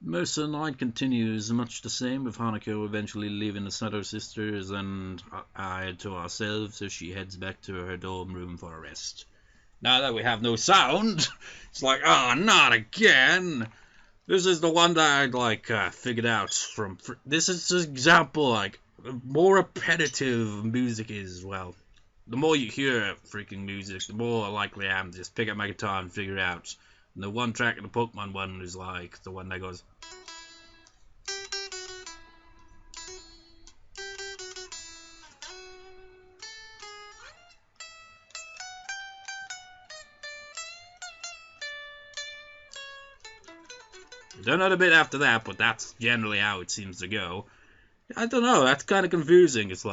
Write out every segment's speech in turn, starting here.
Most of the night continues much the same, with Hanako eventually leaving the Sato sisters and I to ourselves as she heads back to her dorm room for a rest. Now that we have no sound, it's like, oh, not again! This is the one that I figured out from... This is an example, the more repetitive music is, well, the more you hear freaking music, the more likely I am to just pick up my guitar and figure it out. And the one track in the Pokemon one is the one that goes... Don't know the bit after that, but that's generally how it seems to go. I don't know, that's kind of confusing. It's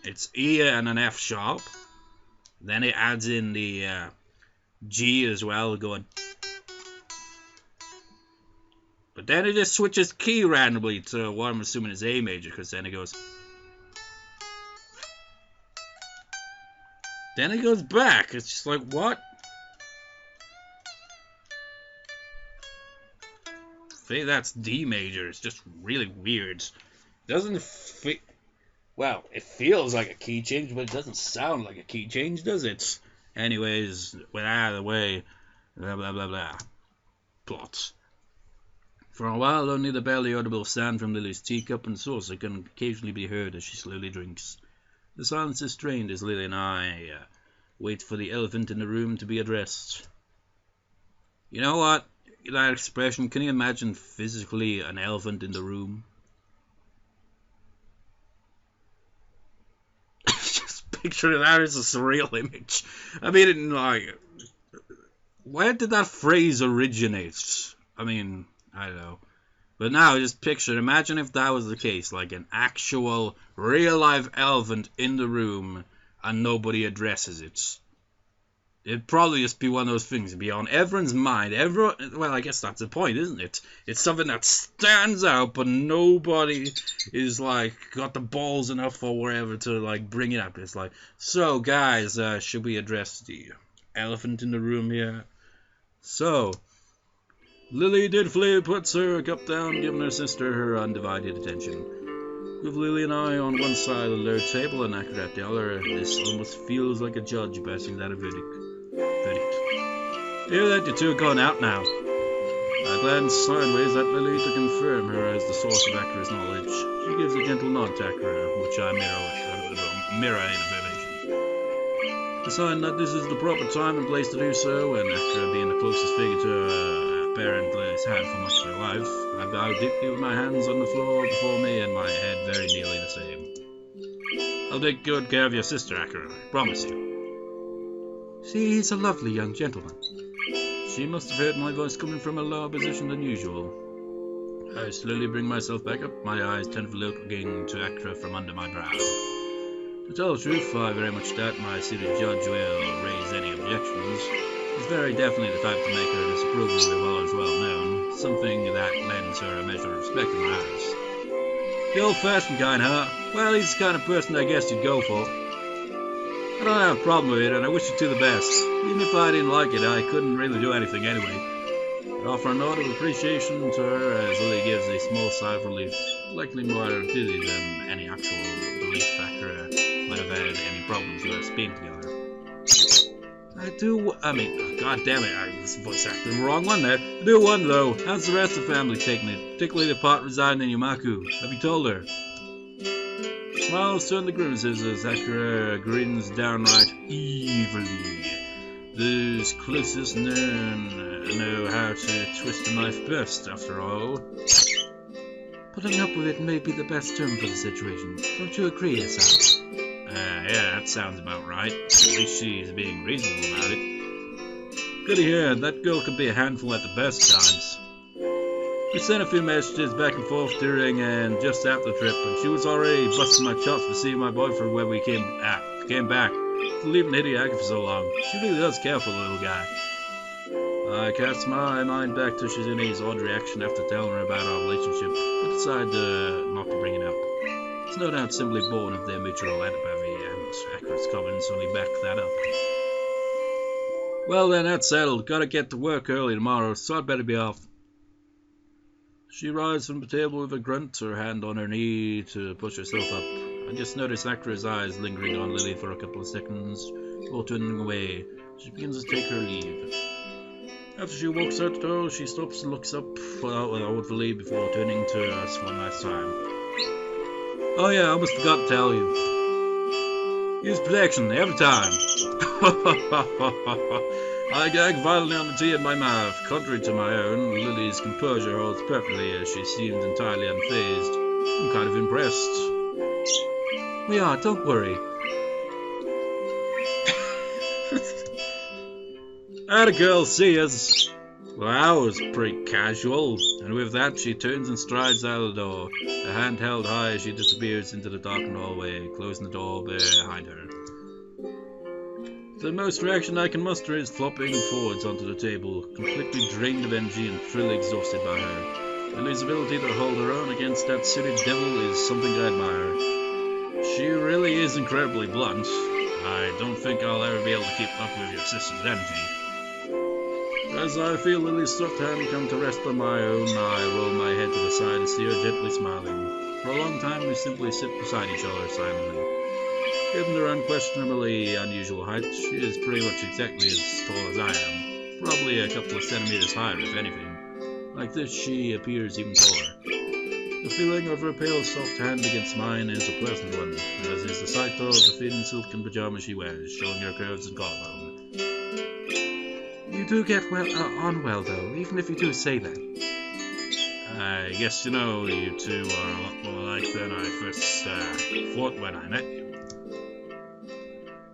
it's E and an F sharp. Then it adds in the G as well, going. But then it just switches key randomly to what I'm assuming is A major, because then it goes. Then it goes back. It's just like, what? I think that's D major. It's just really weird. Doesn't feel... Well, it feels like a key change, but it doesn't sound like a key change, does it? Anyways, we're out of the way. Blah, blah, blah, blah. Plot. For a while, only the barely audible sound from Lily's teacup and saucer can occasionally be heard as she slowly drinks. The silence is strained as Lily and I wait for the elephant in the room to be addressed. You know what? That expression, can you imagine physically an elephant in the room? Just picture that as a surreal image. I mean, where did that phrase originate? I mean, I don't know. But now, just imagine if that was the case, like an actual, real-life elephant in the room and nobody addresses it. It'd probably just be one of those things, it'd be on everyone's mind. Well, I guess that's the point, isn't it? It's something that stands out, but nobody is got the balls enough or whatever to bring it up. It's so guys, should we address the elephant in the room here? So, Lily dutifully puts her cup down, giving her sister her undivided attention. With Lily and I on one side of the low table and Akira at the other, this almost feels like a judge passing out a verdict. Hear that you two are going out now. I glance sideways at Lily to confirm her as the source of Akira's knowledge. She gives a gentle nod to Akira, which I mirror in affirmation. Deciding that this is the proper time and place to do so, and Akira being the closest figure to her parent Lily's had for much of her life, I bow deeply with my hands on the floor before me and my head very nearly the same. I'll take good care of your sister, Akira, I promise you. She's a lovely young gentleman. She must have heard my voice coming from a lower position than usual. I slowly bring myself back up, my eyes tentatively looking to Akira from under my brow. To tell the truth, I very much doubt my seated judge will raise any objections. She's very definitely the type to make her disapproval if all is well known, something that lends her a measure of respect in my eyes. The old-fashioned kind, huh? Well, he's the kind of person I guess you'd go for. I don't have a problem with it, and I wish you two the best. Even if I didn't like it, I couldn't really do anything anyway. I offer a nod of appreciation to her as Lily gives a small sigh of relief, likely more dizzy than any actual belief Akira might have had any problems with us being together. God damn it, I was voice acting the wrong one there. I do wonder though, how's the rest of the family taking it, particularly the part residing in Yamaku? Have you told her? Smiles turn to grimaces as Akira grins downright evilly. Those closest know how to twist a knife best, after all. Putting up with it may be the best term for the situation. Don't you agree, Hisao? Yeah, that sounds about right. At least she's being reasonable about it. Good to hear, that girl can be a handful at the best times. We sent a few messages back and forth during and just after the trip, and she was already busting my chops for seeing my boyfriend when we came back. For leaving Hideaki for so long. She really does care for the little guy. I cast my mind back to Shizune's odd reaction after telling her about our relationship, but decided not to bring it up. It's no doubt simply born of their mutual antipathy, and Akira's comments only back that up. Well then, that's settled. Gotta get to work early tomorrow, so I'd better be off. She rises from the table with a grunt, her hand on her knee to push herself up. I just notice Akira's eyes lingering on Lilly for a couple of seconds, before turning away. She begins to take her leave. After she walks out the door, she stops and looks up thoughtfully before turning to us one last time. Oh yeah, I almost forgot to tell you. Use protection, every time. I gag violently on the tea in my mouth. Contrary to my own, Lily's composure holds perfectly as she seems entirely unfazed. I'm kind of impressed. We are, don't worry. Atta girl, see us. Well, that was pretty casual. And with that, she turns and strides out of the door, her hand held high as she disappears into the darkened hallway, closing the door behind her. The most reaction I can muster is flopping forwards onto the table, completely drained of energy and truly exhausted by her. Lily's ability to hold her own against that silly devil is something I admire. She really is incredibly blunt. I don't think I'll ever be able to keep up with your sister's energy. As I feel Lily's soft hand come to rest on my own, I roll my head to the side to see her gently smiling. For a long time we simply sit beside each other silently. Given her unquestionably unusual height, she is pretty much exactly as tall as I am. Probably a couple of centimeters higher, if anything. Like this, she appears even taller. The feeling of her pale, soft hand against mine is a pleasant one, as is the sight of the thin silken pajamas she wears, showing her curves and collarbone. You do get on well, though, even if you do say that. I guess you know you two are a lot more alike than I first thought when I met you.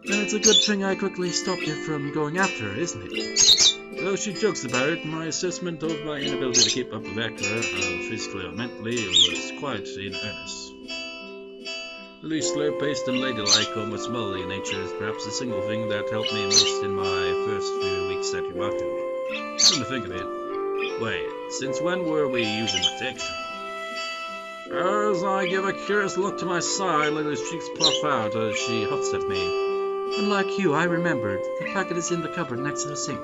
Then it's a good thing I quickly stopped you from going after her, isn't it? Though she jokes about it, my assessment of my inability to keep up with Akira, physically or mentally, was quite in earnest. Lily's slow-paced and ladylike, almost motherly nature is perhaps the single thing that helped me most in my first few weeks at Yamato. Come to think of it, wait, since when were we using protection? As I give a curious look to my side, Lily's cheeks puff out as she huffs at me. Unlike you, I remembered. The packet is in the cupboard next to the sink.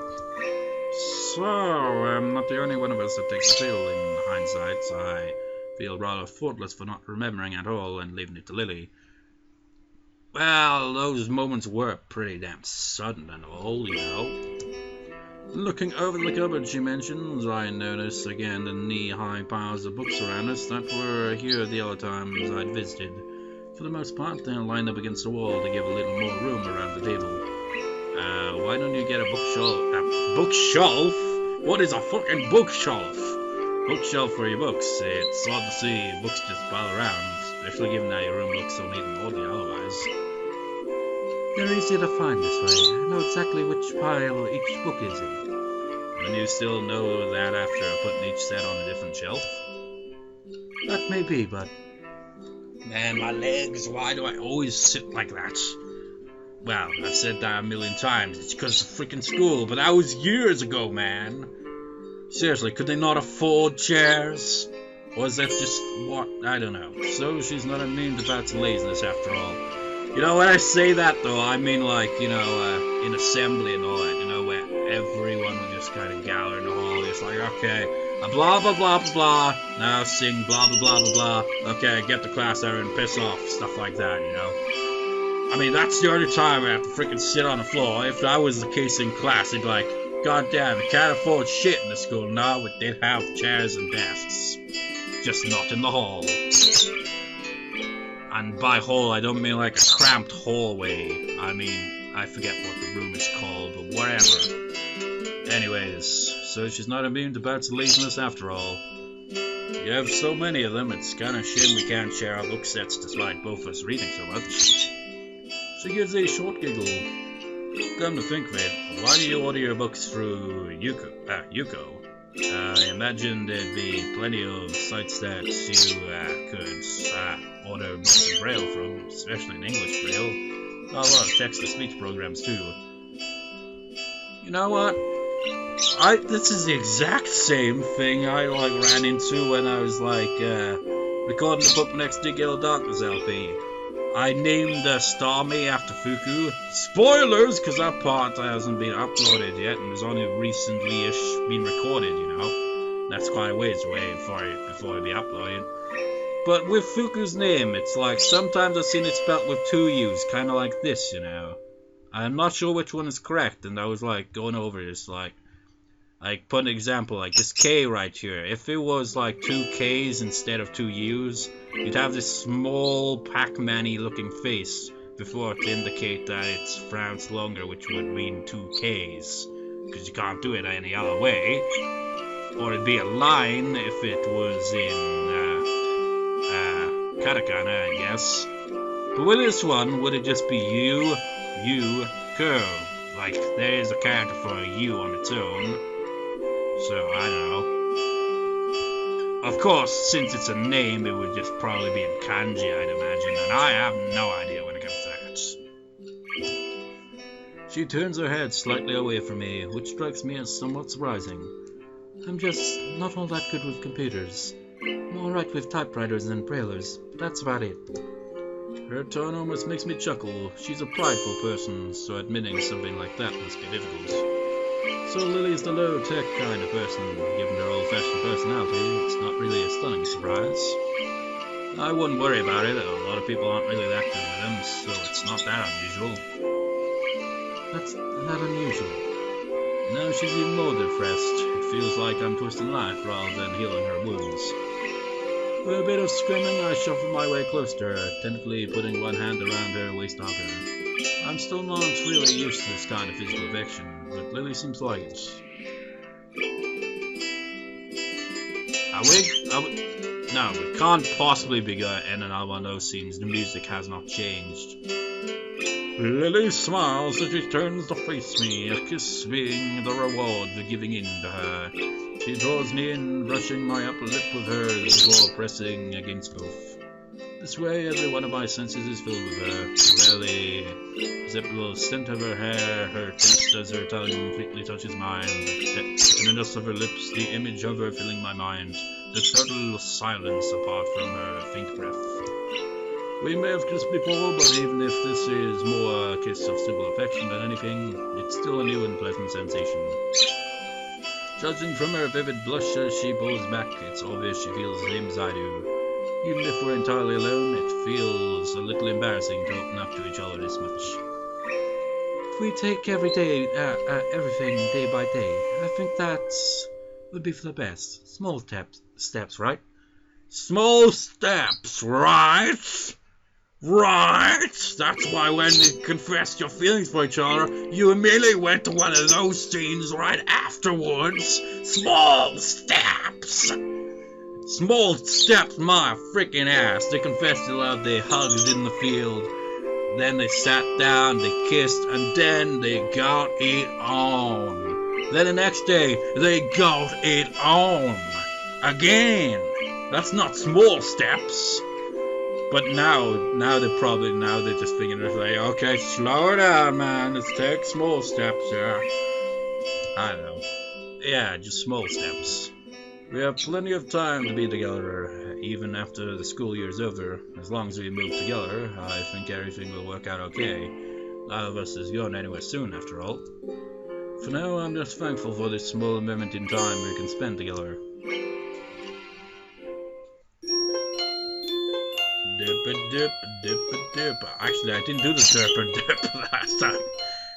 So, I'm not the only one of us that takes the pill in hindsight. I feel rather thoughtless for not remembering at all and leaving it to Lilly. Well, those moments were pretty damn sudden and all, you know. Looking over the cupboard she mentions, I notice again the knee-high piles of books around us that were here the other times I'd visited. For the most part, they're lined up against the wall to give a little more room around the table. Why don't you get a bookshelf? Bookshelf? What is a fucking bookshelf? Bookshelf for your books. It's odd to see books just pile around, especially given how your room looks so neat and orderly otherwise. They're easy to find this way. I know exactly which pile each book is in. And you still know that after putting each set on a different shelf? That may be, but... Man, my legs, why do I always sit like that? Well, I've said that a million times, it's because of freaking school, but that was years ago, man. Seriously, could they not afford chairs? Or is that just what? I don't know. So she's not immune to bouts of laziness after all. You know, when I say that though, I mean like, you know, in assembly and all that, you know, where everyone would just kind of gather in the hall, just like, okay, blah blah blah blah blah, now sing blah blah blah blah blah, okay, get the class there and piss off, stuff like that, you know. I mean, that's the only time I have to freaking sit on the floor. If that was the case in class, they'd be like, God damn, we can't afford shit in the school now, but they'd have chairs and desks. Just not in the hall. And by hall, I don't mean like a cramped hallway. I mean, I forget what the room is called, but whatever. Anyways, so she's not immune to bouts of laziness after all. You have so many of them, it's kind of shame we can't share our book sets despite both of us reading so much. She gives a short giggle. Come to think of it, why do you order your books through Yuko? I imagine there'd be plenty of sites that you could order books in Braille from, especially in English Braille. A lot of text-to-speech programs too. You know what? This is the exact same thing I ran into when I was recording the Book Next Dig Yellow Darkness LP. I named Starmie after Fuku. Spoilers, because that part hasn't been uploaded yet and has only recently-ish been recorded, you know. That's quite a ways away before it'll be uploaded. But with Fuku's name, it's like sometimes I've seen it spelled with 2 U's, kind of like this, you know. I'm not sure which one is correct, and I was like going over this, like put an example, like this K right here. If it was like 2 K's instead of 2 U's, you'd have this small Pac-Man-y looking face before to indicate that it's pronounced longer, which would mean 2 K's, because you can't do it any other way. Or it'd be a line if it was in katakana, I guess. But with this one, would it just be you, curl? Like, there's a character for a U on its own. So, I don't know. Of course, since it's a name, it would just probably be in kanji, I'd imagine, and I have no idea when it comes to that. She turns her head slightly away from me, which strikes me as somewhat surprising. I'm just not all that good with computers. I'm alright with typewriters and braillers, but that's about it. Her tone almost makes me chuckle. She's a prideful person, so admitting something like that must be difficult. So Lily's the low-tech kind of person. Given her old-fashioned personality, it's not really a stunning surprise. I wouldn't worry about it. A lot of people aren't really that good with them, so it's not that unusual. That's not unusual. Now she's even more depressed. It feels like I'm twisting life rather than healing her wounds. With a bit of screaming, I shuffle my way close to her, tentatively putting one hand around her waist hugger. I'm still not really used to this kind of physical affection, but Lily seems to like it. No, it can't possibly be good in another one of those scenes. The music has not changed. Lily smiles as she turns to face me, a kiss being the reward for giving in to her. She draws me in, brushing my upper lip with hers before pressing against both. This way, every one of my senses is filled with her. Barely perceptible scent of her hair, her taste as her tongue completely touches mine, the tenderness of her lips, the image of her filling my mind, the total silence apart from her faint breath. We may have kissed before, but even if this is more a kiss of simple affection than anything, it's still a new and pleasant sensation. Judging from her vivid blush as she pulls back, it's obvious she feels the same as I do. Even if we're entirely alone, it feels a little embarrassing to open up to each other this much. If we take everything day by day, I think that would be for the best. Small steps, right? Small steps, right? Right! That's why when you confessed your feelings for each other, you immediately went to one of those scenes right afterwards. Small steps! Small steps, my freaking ass. They confessed their love, they hugged in the field. Then they sat down, they kissed, and then they got it on. Then the next day, they got it on. Again. That's not small steps. But now they're just thinking, like, okay, slow it down, man. Let's take small steps here. I don't know. Yeah, just small steps. We have plenty of time to be together, even after the school year's over. As long as we move together, I think everything will work out okay. Neither of us is going anywhere soon, after all. For now, I'm just thankful for this small moment in time we can spend together. Dip. Actually, I didn't do the dip last time.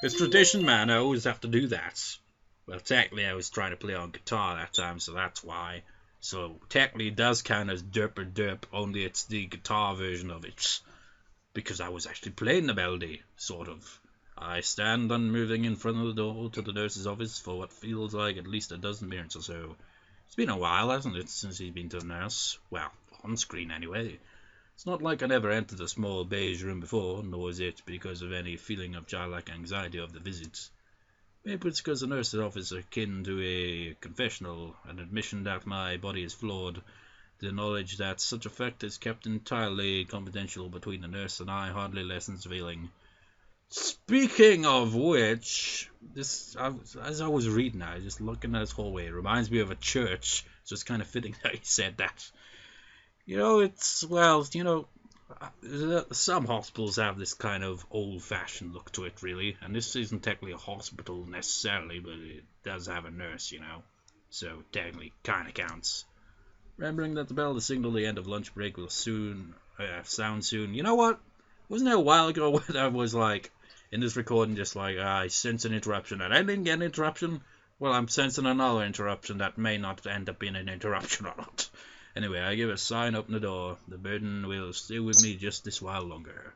It's tradition, man. I always have to do that. Well, technically, I was trying to play on guitar that time, so that's why. So, technically, it does count as dip, only it's the guitar version of it. Because I was actually playing the melody, sort of. I stand unmoving in front of the door to the nurse's office for what feels like at least a dozen minutes or so. It's been a while, hasn't it, since he's been to the nurse? Well, on screen anyway. It's not like I never entered the small beige room before, nor is it because of any feeling of childlike anxiety of the visit. Maybe it's because the nurse's office is akin to a confessional, an admission that my body is flawed, the knowledge that such a fact is kept entirely confidential between the nurse and I hardly lessens the feeling. Speaking of which, as I was reading that, just looking at this hallway, it reminds me of a church. It's just kind of fitting that he said that. You know, some hospitals have this kind of old-fashioned look to it, really. And this isn't technically a hospital necessarily, but it does have a nurse, you know. so technically kinda counts. Remembering that the bell to signal the end of lunch break will soon sound soon. You know what? Wasn't it a while ago when I was like, in this recording, just like, I sense an interruption, and I didn't get an interruption? Well, I'm sensing another interruption that may not end up being an interruption or not. Anyway, I give a sign, open the door. The burden will stay with me just this while longer.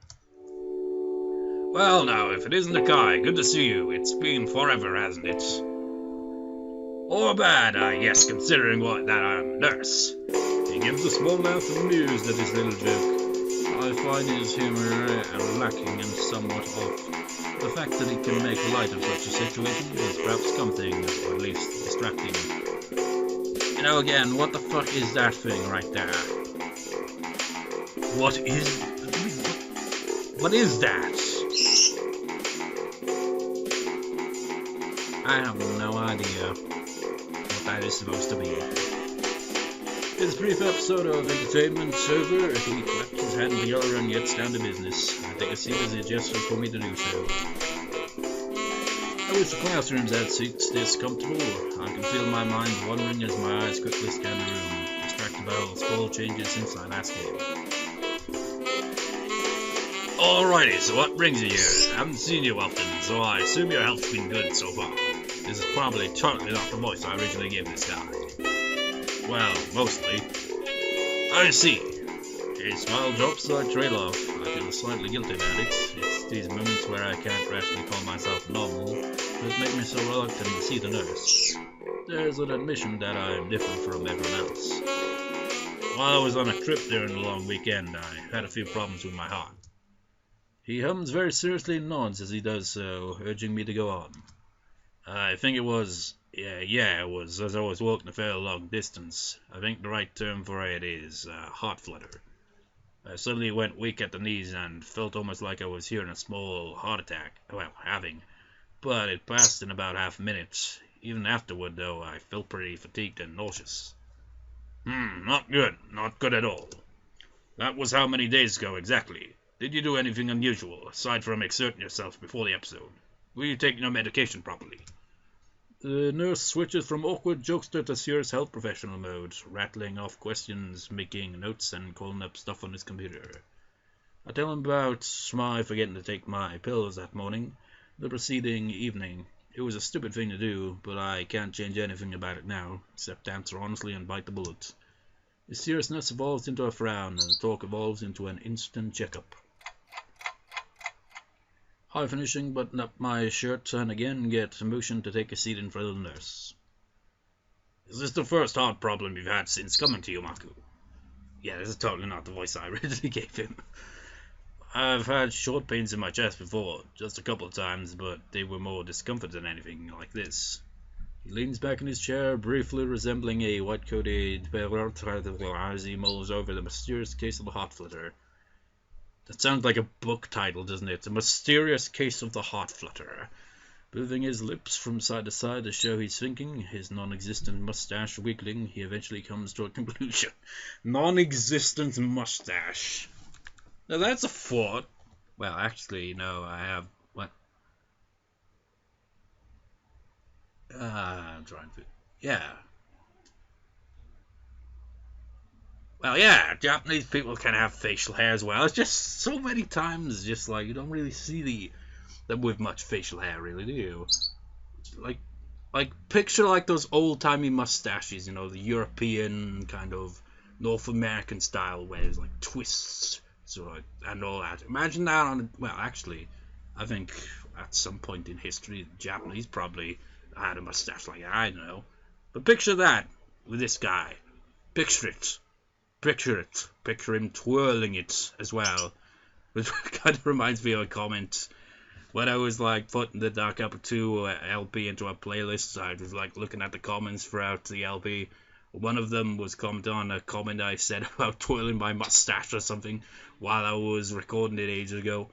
Well, now, if it isn't Akai, good to see you. It's been forever, hasn't it? Or bad, I guess, considering that I'm a nurse. He gives a small laugh and amused at his little joke. I find his humor lacking and somewhat off. The fact that he can make light of such a situation is perhaps comforting, or at least distracting. You know, again, what the fuck is that thing right there? What is that? I have no idea what that is supposed to be. This brief episode of entertainment's over. He claps his hand together and gets down to business. I take a seat as he gestures for me to do so. I wish the classrooms had seats this comfortable. I can feel my mind wandering as my eyes quickly scan the room, distracted by all the small changes since I last came. Alrighty, so what brings you here? I haven't seen you often, so I assume your health's been good so far. This is probably totally not the voice I originally gave this guy. Well, mostly. I see. His smile drops so I trail off. I feel slightly guilty about it. It's these moments where I can't rationally call myself normal that make me so reluctant to see the nurse. There's an admission that I am different from everyone else. While I was on a trip during the long weekend, I had a few problems with my heart. He hums very seriously and nods as he does so, urging me to go on. I think it was... Yeah, it was as I was walking a fairly long distance. I think the right term for it is heart flutter. I suddenly went weak at the knees and felt almost like I was hearing a small heart attack. Well, having. But it passed in about half a minute. Even afterward, though, I felt pretty fatigued and nauseous. Not good. Not good at all. That was how many days ago exactly? Did you do anything unusual, aside from exerting yourself before the episode? Were you taking your medication properly? The nurse switches from awkward jokester to serious health professional mode, rattling off questions, making notes, and calling up stuff on his computer. I tell him about my forgetting to take my pills that morning, the preceding evening. It was a stupid thing to do, but I can't change anything about it now, except answer honestly and bite the bullet. His seriousness evolves into a frown, and the talk evolves into an instant checkup. I finishing button up my shirt and again get motion to take a seat in front of the nurse. Is this the first heart problem you've had since coming to Yumaku? Yeah, this is totally not the voice I originally gave him. I've had short pains in my chest before, just a couple of times, but they were more discomfort than anything like this. He leans back in his chair, briefly resembling a white-coated as he mulls over the mysterious case of the heart flutter. That sounds like a book title, doesn't it? A Mysterious Case of the Heart Flutter. Moving his lips from side to side to show he's thinking, his non-existent mustache wiggling, he eventually comes to a conclusion. Non-existent mustache. Now that's a thought. Well, actually, no, I have... What? I'm trying to... Yeah. Well, yeah, Japanese people can have facial hair as well. It's just so many times, just like, you don't really see them with much facial hair, really, do you? Like picture like those old-timey mustaches, you know, the European kind of North American style where there's like twists, and all that. Imagine that on, well, actually, I think at some point in history, the Japanese probably had a mustache like that, I don't know. But picture that with this guy. Picture it. Picture it. Picture him twirling it as well. Which kind of reminds me of a comment when I was like putting the Dark Apple 2 LP into a playlist. I was like looking at the comments throughout the LP. One of them was commenting on a comment I said about twirling my mustache or something while I was recording it ages ago.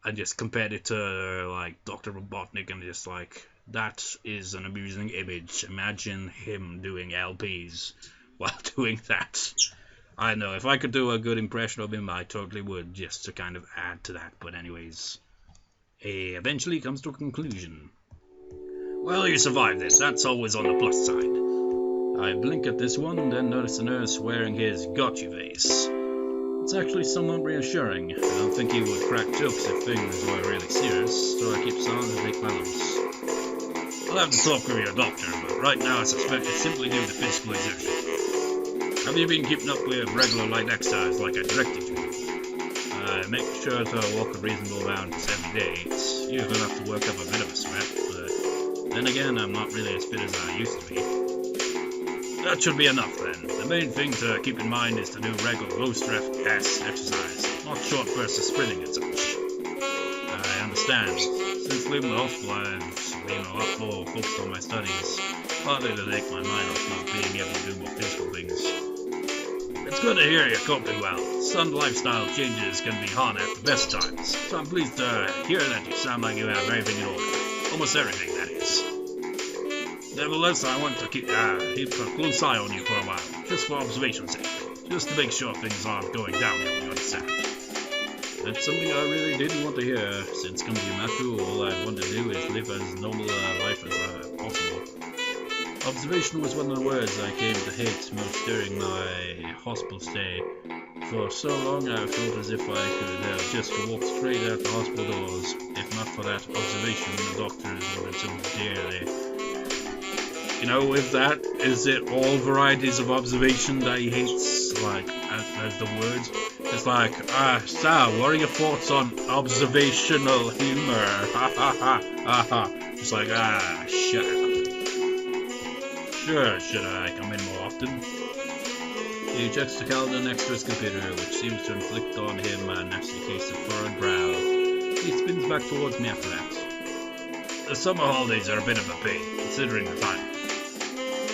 I just compared it to like Dr. Robotnik and just like, that is an amusing image. Imagine him doing LPs while doing that. I know, if I could do a good impression of him, I totally would, just to kind of add to that. But anyways, he eventually comes to a conclusion. Well, you survived this. That's always on the plus side. I blink at this one and then notice the nurse wearing his gotcha face. It's actually somewhat reassuring. I don't think he would crack jokes if things were really serious, so I keep silent and take balance. I'll have to talk with your doctor, but right now I suspect it's simply due to physical exertion. Have you been keeping up with regular light exercise like I directed you? Make sure to walk a reasonable amount every day. It's usually enough to work up a bit of a sweat, but then again, I'm not really as fit as I used to be. That should be enough then. The main thing to keep in mind is to do regular low-stress exercise, not short bursts of sprinting and such. I understand. Since leaving the hospital, I've been a lot more focused on my studies, partly to take my mind off not being able to do more physical things. It's good to hear you're coping well. Sudden lifestyle changes can be hard at the best times, so I'm pleased to hear that you sound like you have everything in order. Almost everything, that is. Nevertheless, I want to keep a close eye on you for a while, just for observation's sake. Just to make sure things aren't going downhill, you understand. That's something I really didn't want to hear. Since coming to Maku, all I want to do is live as normal a life as possible. Observation was one of the words I came to hate most during my hospital stay. For so long I felt as if I could just walk straight out the hospital doors. If not for that observation, the doctors wanted so dearly. You know, with that, is it all varieties of observation that he hates? Like, as the words? It's like, Sal, what are your thoughts on observational humor? Ha ha ha ha ha. It's like, shut up. Sure, should I come in more often? He checks the calendar next to his computer, which seems to inflict on him a nasty case of furrowed brow. He spins back towards me after that. The summer holidays are a bit of a pain, considering the time.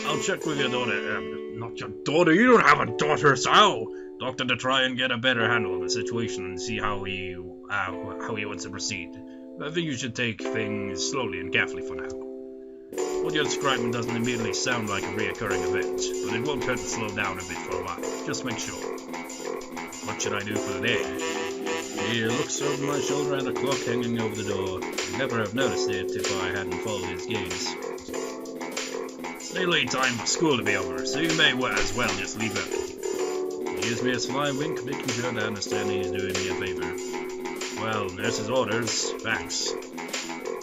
I'll check with your daughter, not your daughter, you don't have a daughter, Sal! Doctor, to try and get a better handle on the situation and see how he wants to proceed. I think you should take things slowly and carefully for now. What you're describing doesn't immediately sound like a reoccurring event, but it won't hurt to slow down a bit for a while. Just make sure. What should I do for the day? He looks over my shoulder at a clock hanging over the door. I'd never have noticed it if I hadn't followed his gaze. It's nearly time for school to be over, so you may as well just leave early. He gives me a sly wink, making sure to understand he's doing me a favor. Well, nurse's orders. Thanks.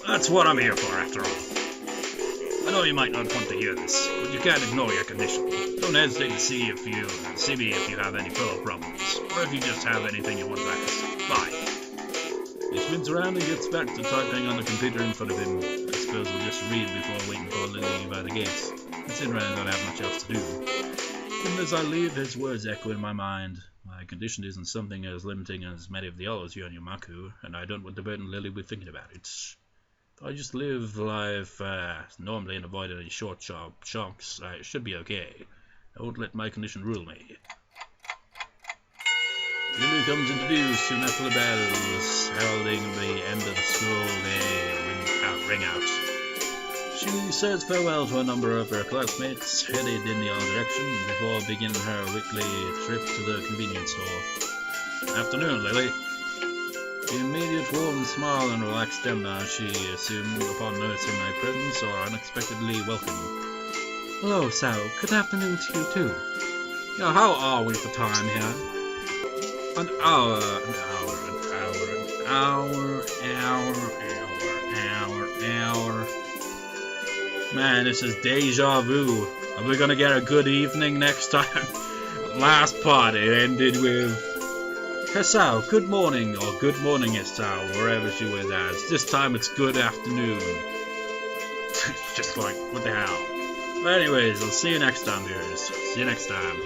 That's what I'm here for, after all. I know you might not want to hear this, but you can't ignore your condition. Don't hesitate to see me if you have any further problems, or if you just have anything you want to ask. Bye. He spins around and gets back to typing on the computer in front of him. I suppose we'll just read before waiting for Lilly by the gates. Considering I don't have much else to do. Even as I leave, his words echo in my mind. My condition isn't something as limiting as many of the others here on Yumaku, and I don't want to burden Lilly with thinking about it. If I just live life normally and avoid any short shocks, I should be okay. I won't let my condition rule me. Lilly comes into view soon after the bells, heralding the end of the school day ring out. She says farewell to a number of her classmates, headed in the other direction before beginning her weekly trip to the convenience store. Afternoon, Lilly. The immediate warm smile and relaxed demeanor she assumed upon noticing my presence are unexpectedly welcome. Hello, Sao. Good afternoon to you, too. Now, how are we for time here? An hour. Man, this is deja vu. Are we gonna get a good evening next time? Last part, it ended with Hisao, good morning, or good morning, Hisao, wherever she was as. This time it's good afternoon. Just like, what the hell? But anyways, I'll see you next time, viewers. See you next time.